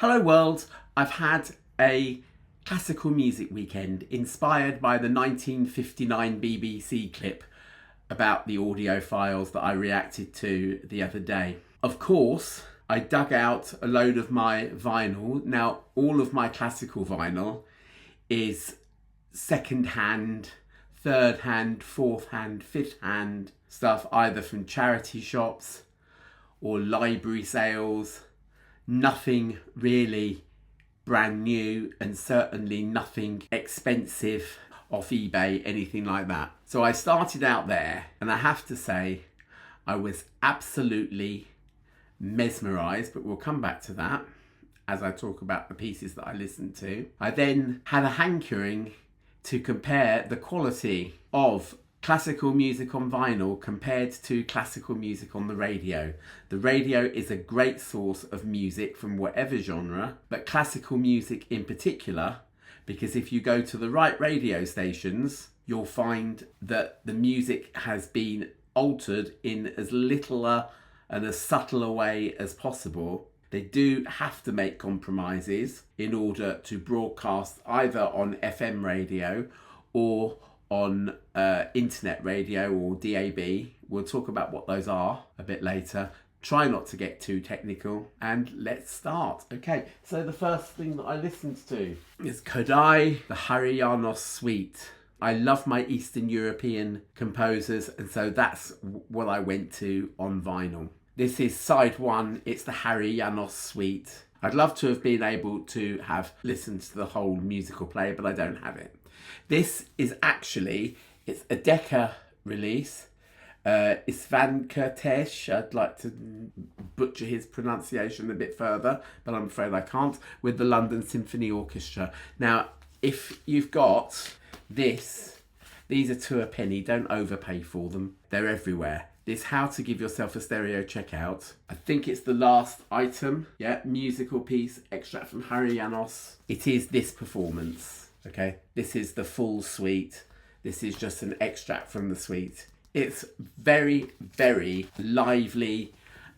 Hello world, I've had a classical music weekend inspired by the 1959 BBC clip about the audiophiles that I reacted to the other day. Of course, I dug out a load of my vinyl. Now, all of my classical vinyl is second-hand, third-hand, fourth-hand, fifth-hand stuff, either from charity shops or library sales. Nothing really brand new, and certainly nothing expensive off eBay, anything like that. So I started out there, and I have to say I was absolutely mesmerized, but we'll come back to that as I talk about the pieces that I listened to. I then had a hankering to compare the quality of classical music on vinyl compared to classical music on the radio. The radio is a great source of music from whatever genre, but classical music in particular, because if you go to the right radio stations, you'll find that the music has been altered in as little and as subtle a way as possible. They do have to make compromises in order to broadcast either on FM radio or on internet radio or DAB. We'll talk about what those are a bit later. Try not to get too technical, and let's start. Okay, so the first thing that I listened to is Kodai, the Hariyanos Suite. I love my Eastern European composers, and so that's what I went to on vinyl. This is side one, it's the Hariyanos Suite. I'd love to have been able to have listened to the whole musical play, but I don't have it. This is actually, it's a Decca release. Isvan Kurtesh, I'd like to butcher his pronunciation a bit further, but I'm afraid I can't, with the London Symphony Orchestra. Now, if you've got this, these are to a penny, don't overpay for them. They're everywhere. This How to Give Yourself a Stereo Checkout. I think it's the last item. Yeah, musical piece, extract from Hariyanos. It is this performance. Okay, this is the full suite. This is just an extract from the suite. It's very, very lively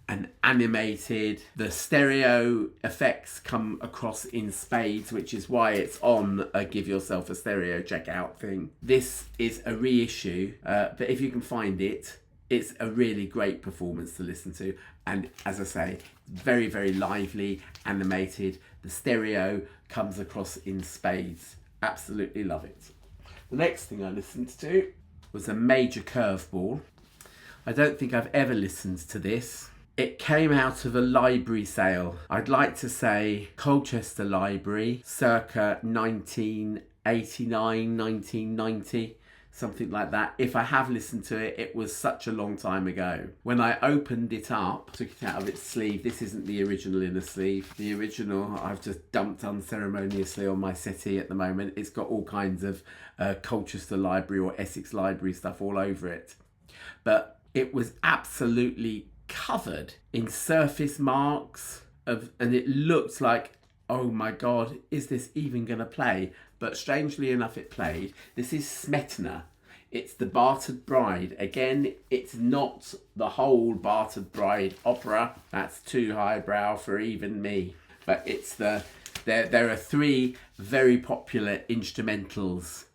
and animated. The stereo effects come across in spades, which is why it's on a Give Yourself a Stereo Checkout thing. This is a reissue, but if you can find it, it's a really great performance to listen to. And as I say, very, very lively, animated. The stereo comes across in spades. Absolutely love it. The next thing I listened to was a major curveball. I don't think I've ever listened to this. It came out of a library sale. I'd like to say Colchester Library, circa 1989, 1990, something like that. If I have listened to it, it was such a long time ago. When I opened it up, took it out of its sleeve. This isn't the original inner sleeve. The original I've just dumped unceremoniously on my settee at the moment. It's got all kinds of Colchester Library or Essex Library stuff all over it. But it was absolutely covered in surface marks and it looked like, oh my God, is this even going to play? But strangely enough, it played. This is Smetana. It's the Bartered Bride. Again, it's not the whole Bartered Bride opera. That's too highbrow for even me. But it's there are three very popular instrumentals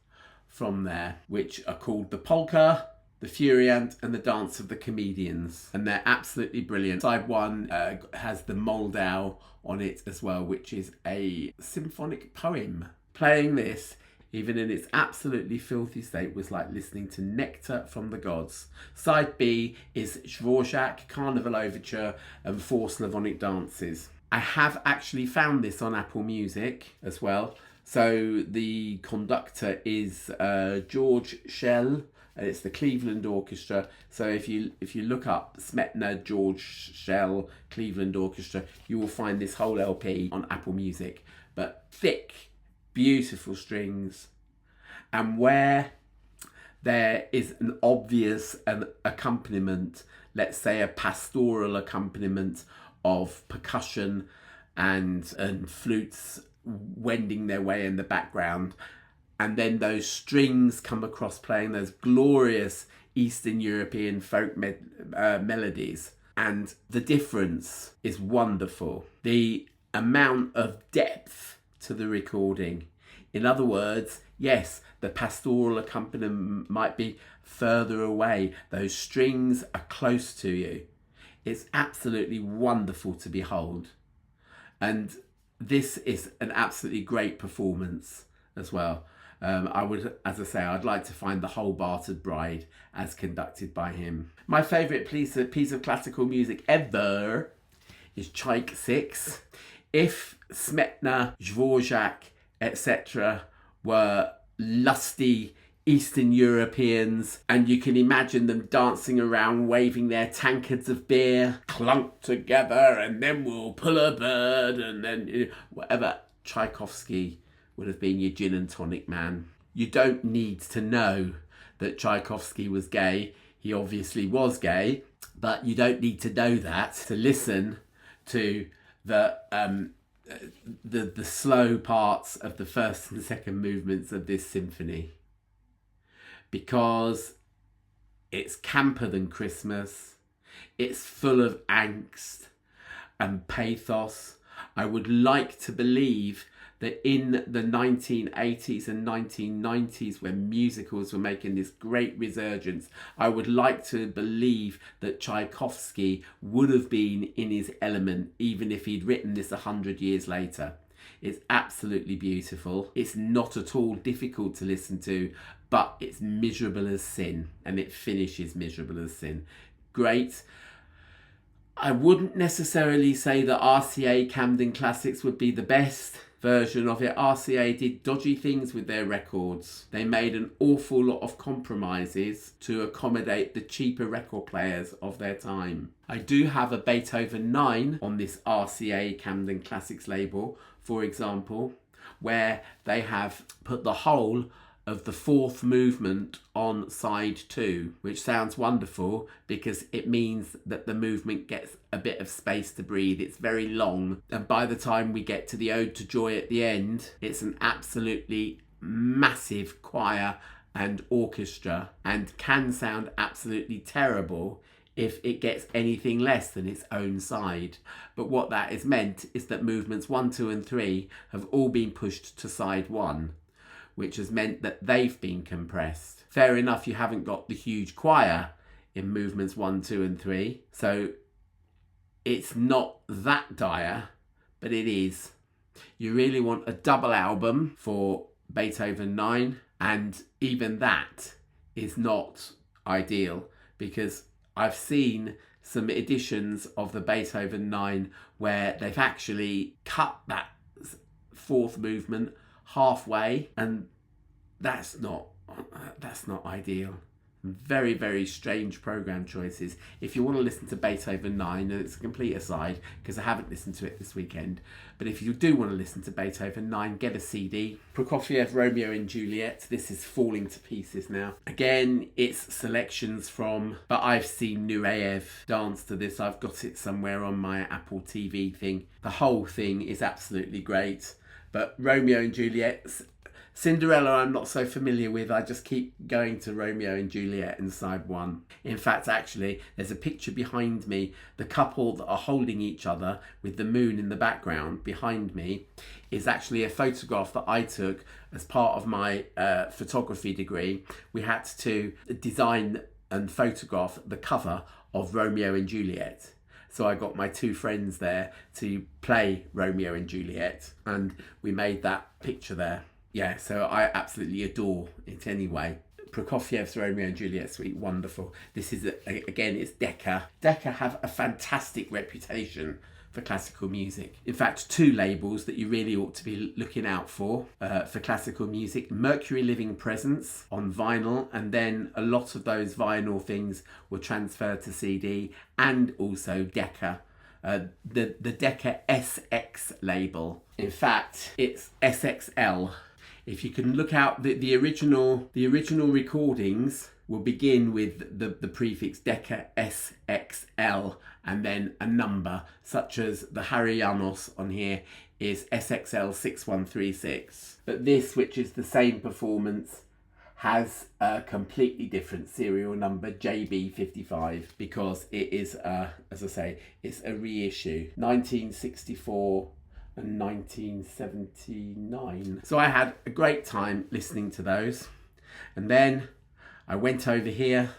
from there, which are called the Polka, the Furiant, and the Dance of the Comedians. And they're absolutely brilliant. Side one has the Moldau on it as well, which is a symphonic poem. Playing this, even in its absolutely filthy state, was like listening to nectar from the gods. Side B is Dvorak, Carnival Overture, and 4 Slavonic dances. I have actually found this on Apple Music as well. So the conductor is George Schell, and it's the Cleveland Orchestra. So if you look up Smetana, George Schell, Cleveland Orchestra, you will find this whole LP on Apple Music. But thick, beautiful strings, and where there is an obvious accompaniment, let's say a pastoral accompaniment of percussion and flutes wending their way in the background, and then those strings come across playing those glorious Eastern European folk melodies, and the difference is wonderful. The amount of depth to the recording. In other words, yes, the pastoral accompaniment might be further away. Those strings are close to you. It's absolutely wonderful to behold. And this is an absolutely great performance as well. I would, as I say, I'd like to find The Whole Bartered Bride as conducted by him. My favourite piece of classical music ever is Tchaik 6. If Smetana, Dvorak, etc. were lusty Eastern Europeans, and you can imagine them dancing around waving their tankards of beer, clunk together, and then we'll pull a bird, and then whatever. Tchaikovsky would have been your gin and tonic man. You don't need to know that Tchaikovsky was gay. He obviously was gay, but you don't need to know that to listen to the slow parts of the first and second movements of this symphony, because it's camper than Christmas. It's full of angst and pathos. I would like to believe that in the 1980s and 1990s, when musicals were making this great resurgence, I would like to believe that Tchaikovsky would have been in his element, even if he'd written this 100 years later. It's absolutely beautiful. It's not at all difficult to listen to, but it's miserable as sin, and it finishes miserable as sin. Great. I wouldn't necessarily say that RCA Camden Classics would be the best version of it. RCA did dodgy things with their records. They made an awful lot of compromises to accommodate the cheaper record players of their time. I do have a Beethoven 9 on this RCA Camden Classics label, for example, where they have put the whole of the fourth movement on side 2, which sounds wonderful because it means that the movement gets a bit of space to breathe. It's very long, and by the time we get to the Ode to Joy at the end, it's an absolutely massive choir and orchestra, and can sound absolutely terrible if it gets anything less than its own side. But what that is meant is that movements 1, 2 and 3 have all been pushed to side 1, which has meant that they've been compressed. Fair enough, you haven't got the huge choir in movements 1, 2 and 3, so it's not that dire, but it is. You really want a double album for Beethoven 9, and even that is not ideal, because I've seen some editions of the Beethoven 9 where they've actually cut that fourth movement halfway, and that's not ideal. Very, very strange program choices. If you want to listen to Beethoven 9, and it's a complete aside because I haven't listened to it this weekend, but if you do want to listen to Beethoven 9, get a CD. Prokofiev, Romeo and Juliet. This is falling to pieces now. Again, it's selections from, but I've seen Nureyev dance to this. I've got it somewhere on my Apple TV thing. The whole thing is absolutely great. But Romeo and Juliet, Cinderella I'm not so familiar with. I just keep going to Romeo and Juliet and side 1. In fact, actually, there's a picture behind me. The couple that are holding each other with the moon in the background behind me is actually a photograph that I took as part of my photography degree. We had to design and photograph the cover of Romeo and Juliet. So I got my 2 friends there to play Romeo and Juliet, and we made that picture there. Yeah, so I absolutely adore it anyway. Prokofiev's Romeo and Juliet suite, wonderful. This is, again, it's Decca. Decca have a fantastic reputation for classical music. In fact, 2 labels that you really ought to be looking out for classical music. Mercury Living Presence on vinyl, and then a lot of those vinyl things were transferred to CD, and also Decca. The Decca SX label. In fact, it's SXL. If you can look out, the original recordings will begin with the prefix Decca SXL and then a number, such as the Harianos on here is SXL 6136. But this, which is the same performance, has a completely different serial number, JB55, because it is, as I say, it's a reissue. 1964 and 1979. So I had a great time listening to those. And then I went over here,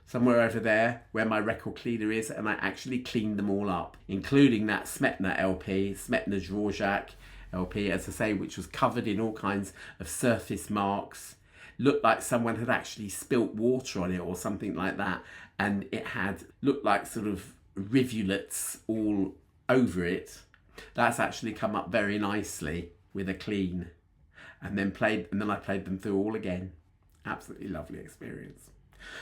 somewhere over there where my record cleaner is, and I actually cleaned them all up, including that Smetana LP, Smetana's Dvorak LP, as I say, which was covered in all kinds of surface marks. Looked like someone had actually spilt water on it or something like that, and it had looked like sort of rivulets all over it. That's actually come up very nicely with a clean, and then I played them through all again. Absolutely lovely experience.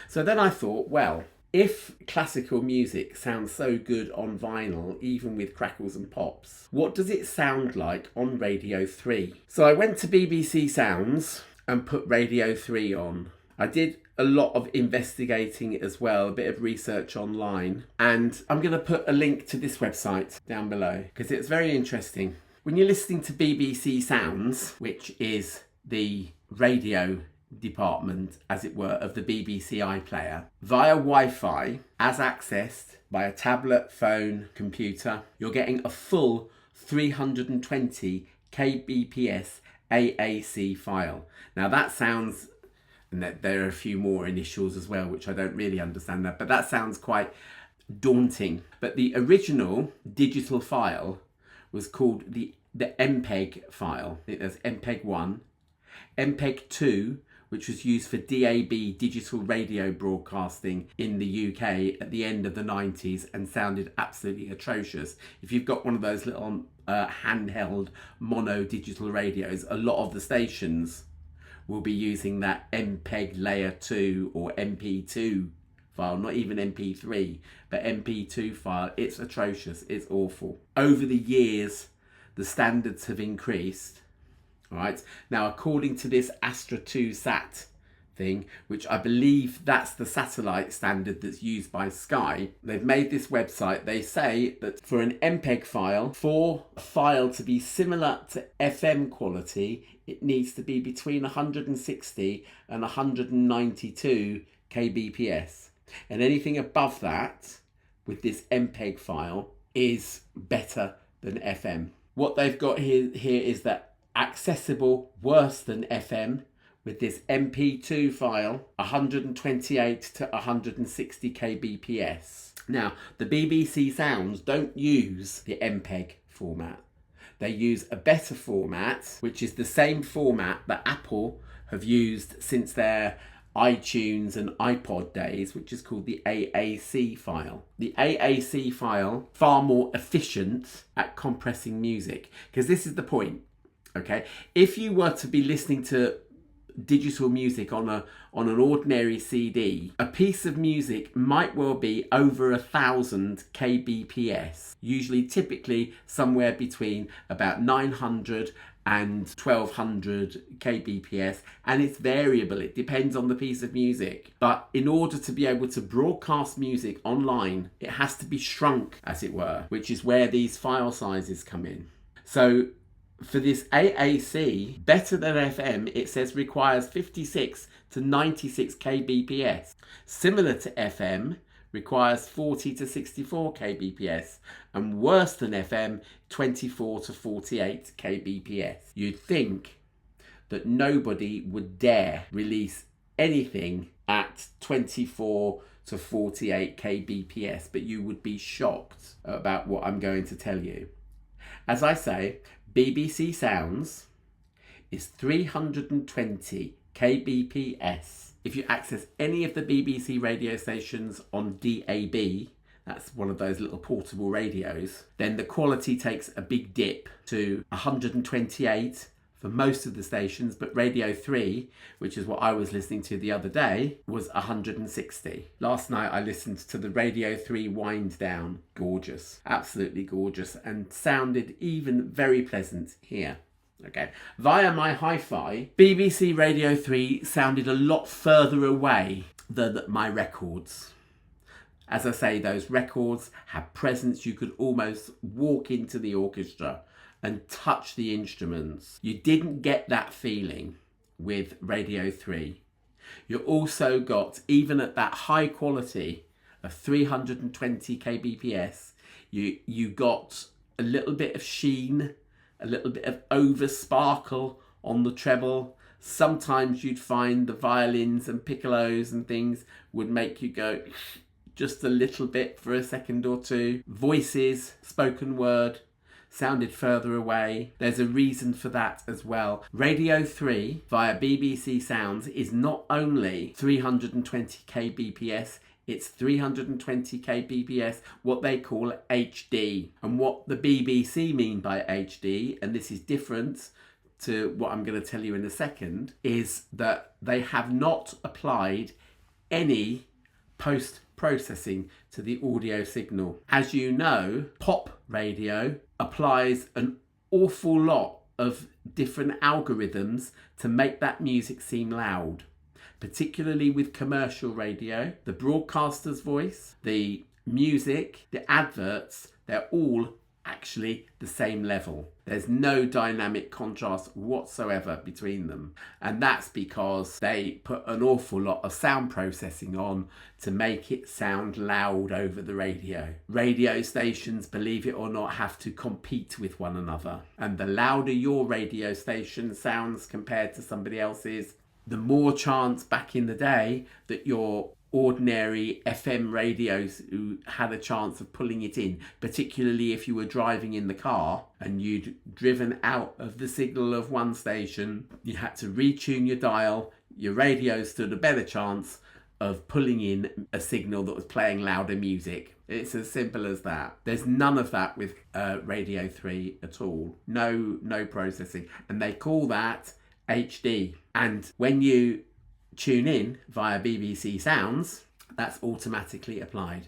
So then I thought, well, if classical music sounds so good on vinyl, even with crackles and pops, what does it sound like on Radio 3? So I went to BBC Sounds and put Radio 3 on. I did a lot of investigating as well, a bit of research online, and I'm going to put a link to this website down below because it's very interesting. When you're listening to BBC Sounds, which is the radio department, as it were, of the BBC iPlayer, via Wi-Fi, as accessed by a tablet, phone, computer, you're getting a full 320 kbps AAC file. Now that sounds, and there are a few more initials as well, which I don't really understand that, but that sounds quite daunting. But the original digital file was called the MPEG file. There's MPEG 1, MPEG 2, which was used for DAB digital radio broadcasting in the UK at the end of the 90s and sounded absolutely atrocious. If you've got one of those little handheld mono digital radios, a lot of the stations will be using that MPEG layer 2 or MP2 file, not even MP3, but MP2 file. It's atrocious, it's awful. Over the years, the standards have increased. All right. Now, according to this Astra 2 Sat thing, which I believe that's the satellite standard that's used by Sky, they've made this website. They say that for an MPEG file, for a file to be similar to FM quality, it needs to be between 160 and 192 kbps. And anything above that with this MPEG file is better than FM. What they've got here is that accessible worse than FM with this MP2 file, 128 to 160 kbps. Now, the BBC Sounds don't use the MPEG format. They use a better format, which is the same format that Apple have used since their iTunes and iPod days, which is called the AAC file. The AAC file, far more efficient at compressing music, because this is the point. Okay, if you were to be listening to digital music on an ordinary CD, a piece of music might well be over 1,000 kbps, typically somewhere between about 900 and 1200 kbps, and it's variable. It depends on the piece of music. But in order to be able to broadcast music online, it has to be shrunk, as it were, which is where these file sizes come in. So for this AAC, better than FM, it says requires 56 to 96 kbps. Similar to FM, requires 40 to 64 kbps. And worse than FM, 24 to 48 kbps. You'd think that nobody would dare release anything at 24 to 48 kbps, but you would be shocked about what I'm going to tell you. As I say, BBC Sounds is 320 kbps. If you access any of the BBC radio stations on DAB, that's one of those little portable radios, then the quality takes a big dip to 128 for most of the stations, but Radio 3, which is what I was listening to the other day, was 160. Last night I listened to the Radio 3 wind down. Gorgeous, absolutely gorgeous, and sounded even very pleasant here. Okay, via my hi-fi, BBC Radio 3 sounded a lot further away than my records. As I say, those records had presence. You could almost walk into the orchestra and touch the instruments. You didn't get that feeling with Radio 3. You also got, even at that high quality of 320 kbps, you got a little bit of sheen, a little bit of over sparkle on the treble. Sometimes you'd find the violins and piccolos and things would make you go just a little bit for a second or two. Voices, spoken word, sounded further away. There's a reason for that as well. Radio 3 via BBC Sounds is not only 320 kbps, it's 320 kbps, what they call HD. And what the BBC mean by HD, and this is different to what I'm going to tell you in a second, is that they have not applied any post-processing to the audio signal. As you know, pop radio applies an awful lot of different algorithms to make that music seem loud, particularly with commercial radio. The broadcaster's voice, the music, the adverts, they're all actually the same level. There's no dynamic contrast whatsoever between them. And that's because they put an awful lot of sound processing on to make it sound loud over the radio. Radio stations, believe it or not, have to compete with one another. And the louder your radio station sounds compared to somebody else's, the more chance back in the day that your ordinary FM radios who had a chance of pulling it in, particularly if you were driving in the car and you'd driven out of the signal of one station, you had to retune your dial, your radio stood a better chance of pulling in a signal that was playing louder music. It's as simple as that. There's none of that with Radio 3 at all. No processing. And they call that HD. And when you tune in via BBC Sounds, that's automatically applied.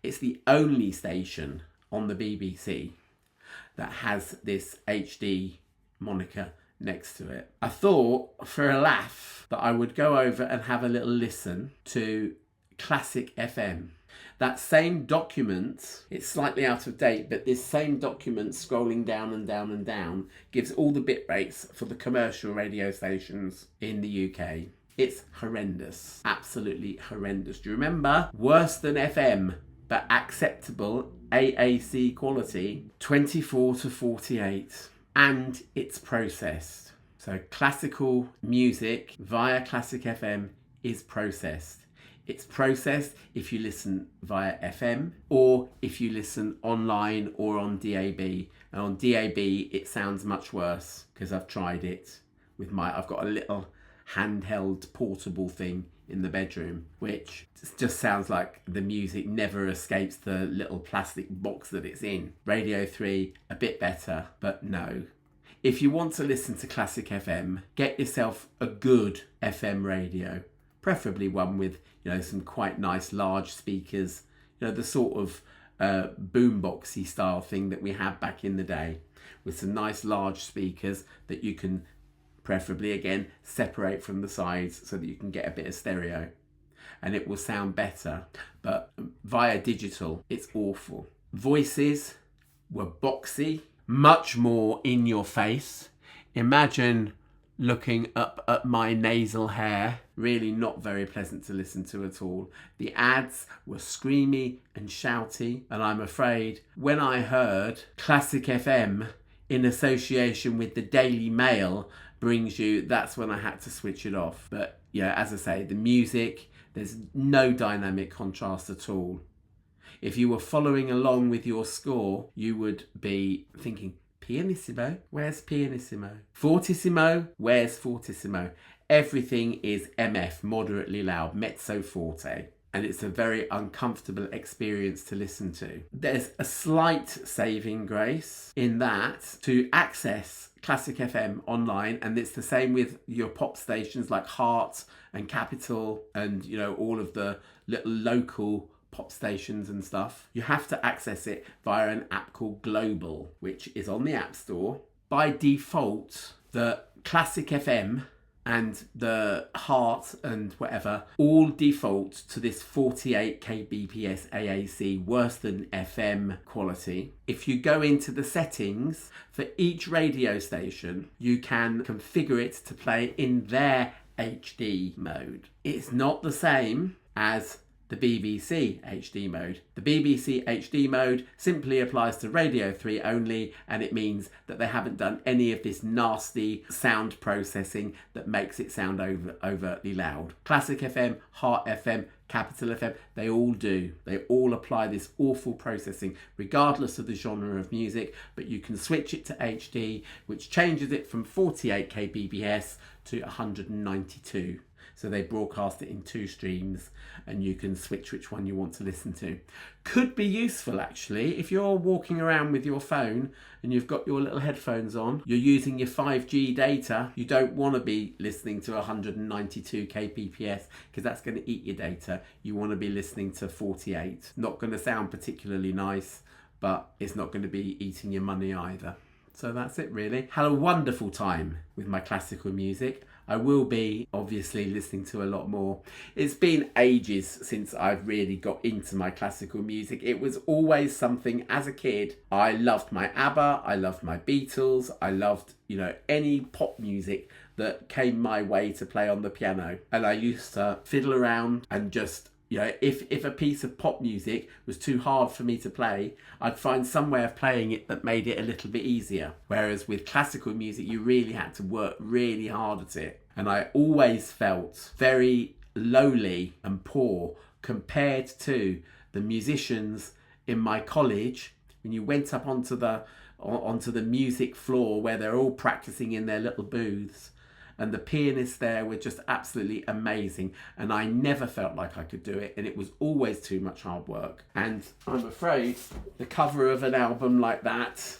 It's the only station on the BBC that has this HD moniker next to it. I thought for a laugh that I would go over and have a little listen to Classic FM. That same document, it's slightly out of date, but this same document scrolling down and down and down gives all the bit rates for the commercial radio stations in the UK. It's horrendous, absolutely horrendous. Do you remember? Worse than FM, but acceptable AAC quality, 24 to 48. And it's processed. So classical music via Classic FM is processed. It's processed if you listen via FM or if you listen online or on DAB. And on DAB, it sounds much worse because I've tried it with I've got a little handheld portable thing in the bedroom, which just sounds like the music never escapes the little plastic box that it's in. Radio 3, a bit better, but no. If you want to listen to Classic FM, get yourself a good FM radio, preferably one with, some quite nice large speakers, the sort of boomboxy style thing that we had back in the day, with some nice large speakers that you can preferably again separate from the sides so that you can get a bit of stereo and it will sound better. But via digital, it's awful. Voices were boxy, much more in your face. Imagine looking up at my nasal hair, really not very pleasant to listen to at all. The ads were screamy and shouty, and I'm afraid when I heard Classic FM in association with the Daily Mail brings you, that's when I had to switch it off. But yeah, as I say, the music, there's no dynamic contrast at all. If you were following along with your score, you would be thinking, pianissimo, where's pianissimo? Fortissimo, where's fortissimo? Everything is MF, moderately loud, mezzo forte. And it's a very uncomfortable experience to listen to. There's a slight saving grace in that to access Classic FM online, and it's the same with your pop stations like Heart and Capital and all of the little local pop stations and stuff. You have to access it via an app called Global, which is on the App Store. By default, the Classic FM and the Heart and whatever all default to this 48 kbps AAC, worse than FM quality. If you go into the settings for each radio station, you can configure it to play in their HD mode. It's not the same as the BBC HD mode. The BBC HD mode simply applies to Radio 3 only, and it means that they haven't done any of this nasty sound processing that makes it sound overtly loud. Classic FM, Heart FM, Capital FM, they all do. They all apply this awful processing regardless of the genre of music, but you can switch it to HD, which changes it from 48 kbps to 192. So they broadcast it in 2 streams and you can switch which one you want to listen to. Could be useful actually if you're walking around with your phone and you've got your little headphones on, you're using your 5G data, you don't want to be listening to 192 kbps because that's going to eat your data. You want to be listening to 48. Not going to sound particularly nice, but it's not going to be eating your money either. So that's it really. Had a wonderful time with my classical music. I will be obviously listening to a lot more. It's been ages since I've really got into my classical music. It was always something as a kid. I loved my ABBA, I loved my Beatles, I loved, any pop music that came my way to play on the piano. And I used to fiddle around and just if a piece of pop music was too hard for me to play, I'd find some way of playing it that made it a little bit easier. Whereas with classical music, you really had to work really hard at it. And I always felt very lowly and poor compared to the musicians in my college. When you went up onto the music floor where they're all practicing in their little booths, and the pianists there were just absolutely amazing, and I never felt like I could do it, and it was always too much hard work. And I'm afraid the cover of an album like that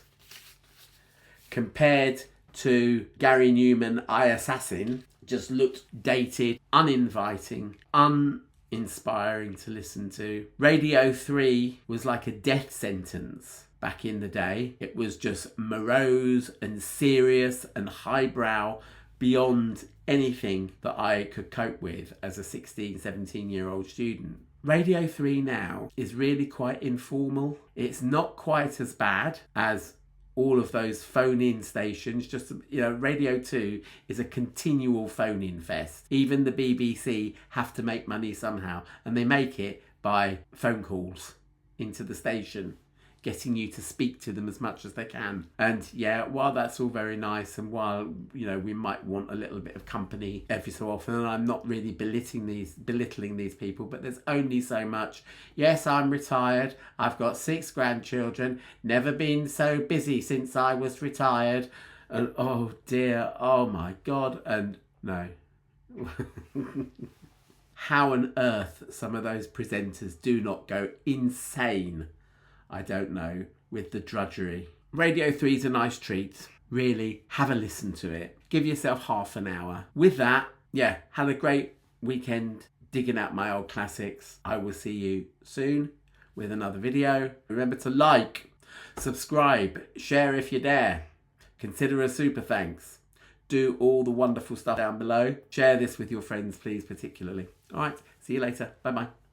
compared to Gary Newman I Assassin just looked dated, uninviting, uninspiring to listen to. Radio 3 was like a death sentence back in the day. It was just morose and serious and highbrow beyond anything that I could cope with as a 16, 17-year-old student. Radio 3 now is really quite informal. It's not quite as bad as all of those phone-in stations. Just, Radio 2 is a continual phone-in fest. Even the BBC have to make money somehow, and they make it by phone calls into the station, getting you to speak to them as much as they can. And while that's all very nice, and while we might want a little bit of company every so often, and I'm not really belittling these people, but there's only so much. Yes, I'm retired, I've got 6 grandchildren, never been so busy since I was retired, and oh dear, oh my god, and no. How on earth some of those presenters do not go insane, I don't know, with the drudgery. Radio 3 is a nice treat. Really, have a listen to it. Give yourself half an hour. With that, had a great weekend digging out my old classics. I will see you soon with another video. Remember to like, subscribe, share if you dare. Consider a super thanks. Do all the wonderful stuff down below. Share this with your friends, please, particularly. All right, see you later. Bye-bye.